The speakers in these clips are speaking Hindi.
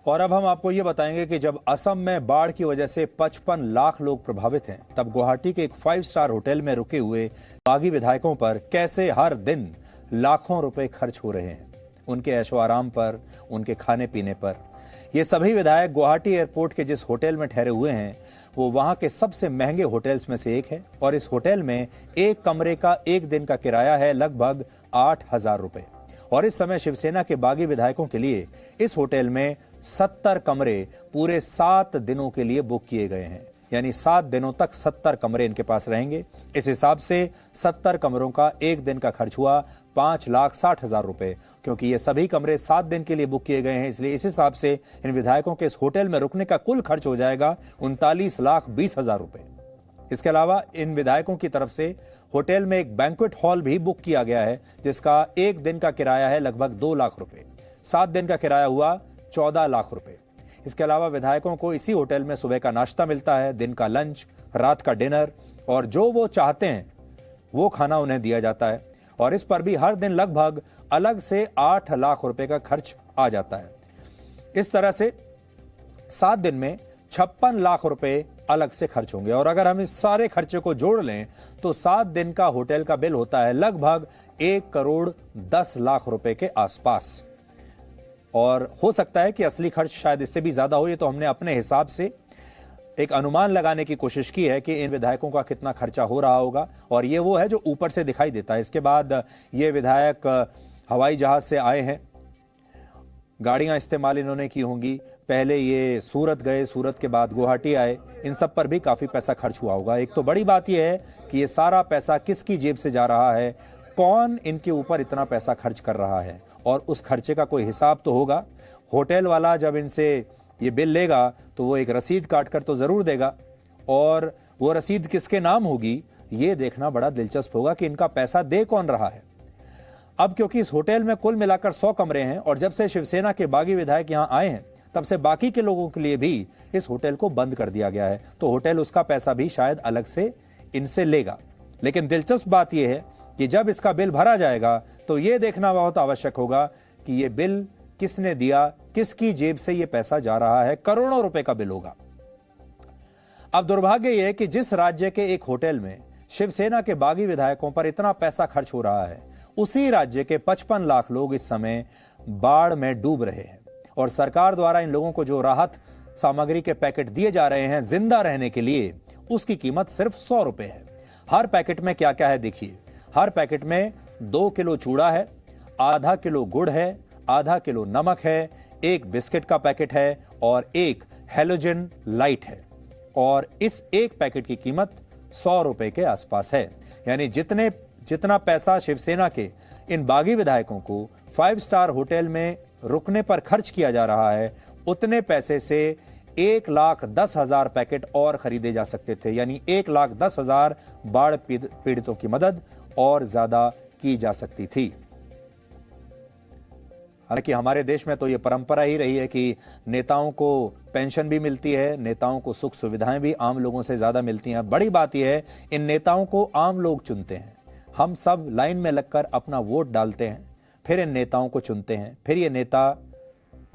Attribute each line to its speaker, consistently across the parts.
Speaker 1: और अब हम आपको ये बताएंगे कि जब असम में बाढ़ की वजह से 55 लाख लोग प्रभावित हैं, तब गुवाहाटी के एक 5 स्टार होटल में रुके हुए बागी विधायकों पर कैसे हर दिन लाखों रुपए खर्च हो रहे हैं, उनके ऐशो आराम पर, उनके खाने पीने पर। ये सभी विधायक गुवाहाटी एयरपोर्ट के जिस होटल में ठहरे हुए हैं वो वहां के सबसे महंगे होटल्स में से एक है और इस होटल में एक कमरे का एक दिन का किराया है लगभग 8,000 रुपए। और इस समय शिवसेना के बागी विधायकों के लिए इस होटल में 70 कमरे पूरे 7 दिनों के लिए बुक किए गए हैं, यानी 7 दिनों तक 70 कमरे इनके पास रहेंगे। इस हिसाब से 70 कमरों का एक दिन का खर्च हुआ 5,60,000 रुपए। क्योंकि ये सभी कमरे 7 दिन के लिए बुक किए गए हैं, इसलिए इस हिसाब से इन विधायकों के इस होटल में रुकने का कुल खर्च हो जाएगा 39,20,000 रुपए। इसके अलावा इन विधायकों की तरफ से होटल में एक बैंक्वेट हॉल भी बुक किया गया है, जिसका एक दिन का किराया है लगभग 2 लाख रुपए। 7 दिन का किराया हुआ 14 लाख रुपए। इसके अलावा विधायकों को इसी होटल में सुबह का नाश्ता मिलता है, दिन का लंच, रात का डिनर और जो वो चाहते हैं वो खाना उन्हें दिया जाता है। और इस पर भी हर दिन लगभग अलग से 8 लाख रुपए का खर्च आ जाता है। इस तरह से 7 दिन में 56 लाख रुपए अलग से खर्च होंगे। और अगर हम इस सारे खर्चे को जोड़ लें तो 7 दिन का होटल का बिल होता है लगभग 1,10,00,000 रुपए के आसपास। और हो सकता है कि असली खर्च शायद इससे भी ज्यादा हो। ये तो हमने अपने हिसाब से एक अनुमान लगाने की कोशिश की है कि इन विधायकों का कितना खर्चा हो रहा होगा, और ये वो है जो ऊपर से दिखाई देता है। इसके बाद ये विधायक हवाई जहाज से आए हैं, गाड़ियां इस्तेमाल इन्होंने की होंगी, पहले ये सूरत गए, सूरत के बाद गुवाहाटी आए, इन सब पर भी काफी पैसा खर्च हुआ होगा। एक तो बड़ी बात यह है कि ये सारा पैसा किसकी जेब से जा रहा है, कौन इनके ऊपर इतना पैसा खर्च कर रहा है, और उस खर्चे का कोई हिसाब तो होगा। होटल वाला जब इनसे ये बिल लेगा तो वो एक रसीद काट कर तो जरूर देगा, और वो रसीद किसके नाम होगी ये देखना बड़ा दिलचस्प होगा कि इनका पैसा दे कौन रहा है। अब क्योंकि इस होटल में कुल मिलाकर 100 कमरे हैं और जब से शिवसेना के बागी विधायक यहां आए हैं तब से बाकी के लोगों के लिए भी इस होटल को बंद कर दिया गया है, तो होटल उसका पैसा भी शायद अलग से इनसे लेगा। लेकिन दिलचस्प बात यह है कि जब इसका बिल भरा जाएगा तो यह देखना बहुत आवश्यक होगा कि यह बिल किसने दिया, किसकी जेब से यह पैसा जा रहा है। करोड़ों रुपए का बिल होगा। अब दुर्भाग्य यह है कि जिस राज्य के एक होटल में शिवसेना के बागी विधायकों पर इतना पैसा खर्च हो रहा है, उसी राज्य के 55 लाख लोग इस समय बाढ़ में डूब रहे हैं, और सरकार द्वारा इन लोगों को जो राहत सामग्री के पैकेट दिए जा रहे हैं जिंदा रहने के लिए, उसकी कीमत सिर्फ 100 रुपए है। हर पैकेट में क्या क्या है देखिए। हर पैकेट में 2 किलो चूड़ा है, आधा किलो गुड़ है, आधा किलो नमक है, एक बिस्किट का पैकेट है और एक हैलोजन लाइट है। और इस एक पैकेट की कीमत 100 रुपए के आसपास है। यानी जितना पैसा शिवसेना के इन बागी विधायकों को 5 स्टार होटल में रुकने पर खर्च किया जा रहा है, उतने पैसे से 1,10,000 पैकेट और खरीदे जा सकते थे। यानी 1,10,000 बाढ़ पीड़ितों की मदद और ज्यादा की जा सकती थी। हालांकि हमारे देश में तो ये परंपरा ही रही है कि नेताओं को पेंशन भी मिलती है, नेताओं को सुख सुविधाएं भी आम लोगों से ज्यादा मिलती हैं। बड़ी बात यह है इन नेताओं को आम लोग चुनते हैं। हम सब लाइन में लगकर अपना वोट डालते हैं, फिर इन नेताओं को चुनते हैं, फिर ये नेता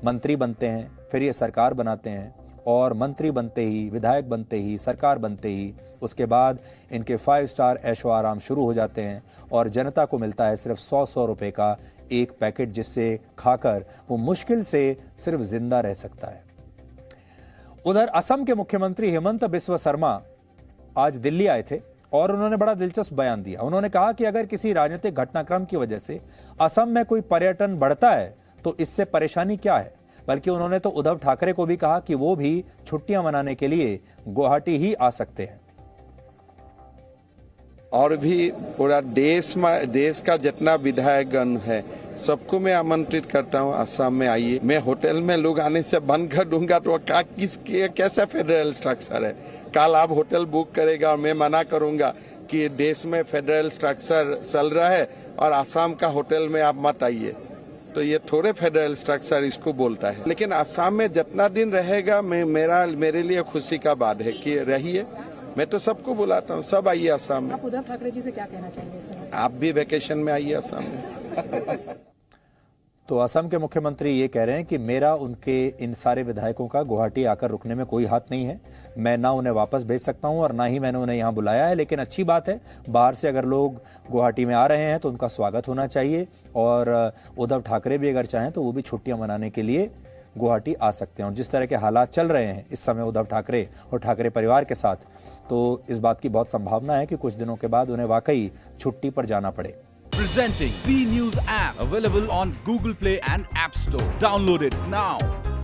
Speaker 1: मंत्री बनते हैं, फिर ये सरकार बनाते हैं, और मंत्री बनते ही, विधायक बनते ही, सरकार बनते ही उसके बाद इनके 5 स्टार ऐशो आराम शुरू हो जाते हैं, और जनता को मिलता है सिर्फ 100 रुपए का एक पैकेट, जिससे खाकर वो मुश्किल से सिर्फ जिंदा रह सकता है। उधर असम के मुख्यमंत्री हेमंत बिस्वा शर्मा आज दिल्ली आए थे और उन्होंने बड़ा दिलचस्प बयान दिया। उन्होंने कहा कि अगर किसी राजनीतिक घटनाक्रम की वजह से असम में कोई पर्यटन बढ़ता है तो इससे परेशानी क्या है। बल्कि उन्होंने तो उद्धव ठाकरे को भी कहा कि वो भी छुट्टियां मनाने के लिए गुवाहाटी ही आ सकते हैं।
Speaker 2: और भी पूरा देश का जितना विधायकगण है सबको मैं आमंत्रित करता हूँ असम में आइए। मैं होटल में लोग आने से बंद कर दूंगा तो कैसा फेडरल स्ट्रक्चर है। कल आप होटल बुक करेगा और मैं मना करूंगा कि देश में फेडरल स्ट्रक्चर चल रहा है और असम का होटल में आप मत आइए, तो ये थोड़े फेडरल स्ट्रक्चर इसको बोलता है। लेकिन असम में जितना दिन रहेगा मेरे लिए खुशी का बात है कि रहिए। मैं तो सबको बुलाता हूँ, सब आइए असम में।
Speaker 3: आप उद्धव ठाकरे जी से क्या कहना चाहेंगे?
Speaker 2: आप भी वेकेशन में आइए असम में।
Speaker 1: तो असम के मुख्यमंत्री ये कह रहे हैं कि मेरा उनके इन सारे विधायकों का गुवाहाटी आकर रुकने में कोई हाथ नहीं है। मैं ना उन्हें वापस भेज सकता हूं और ना ही मैंने उन्हें यहां बुलाया है। लेकिन अच्छी बात है, बाहर से अगर लोग गुवाहाटी में आ रहे हैं तो उनका स्वागत होना चाहिए। और उद्धव ठाकरे भी अगर चाहें तो वो भी छुट्टियां मनाने के लिए गुवाहाटी आ सकते हैं। और जिस तरह के हालात चल रहे हैं इस समय उद्धव ठाकरे और ठाकरे परिवार के साथ, तो इस बात की बहुत संभावना है कि कुछ दिनों के बाद उन्हें वाकई छुट्टी पर जाना पड़े।
Speaker 3: Presenting B News app, available on Google Play and App Store. Download it now.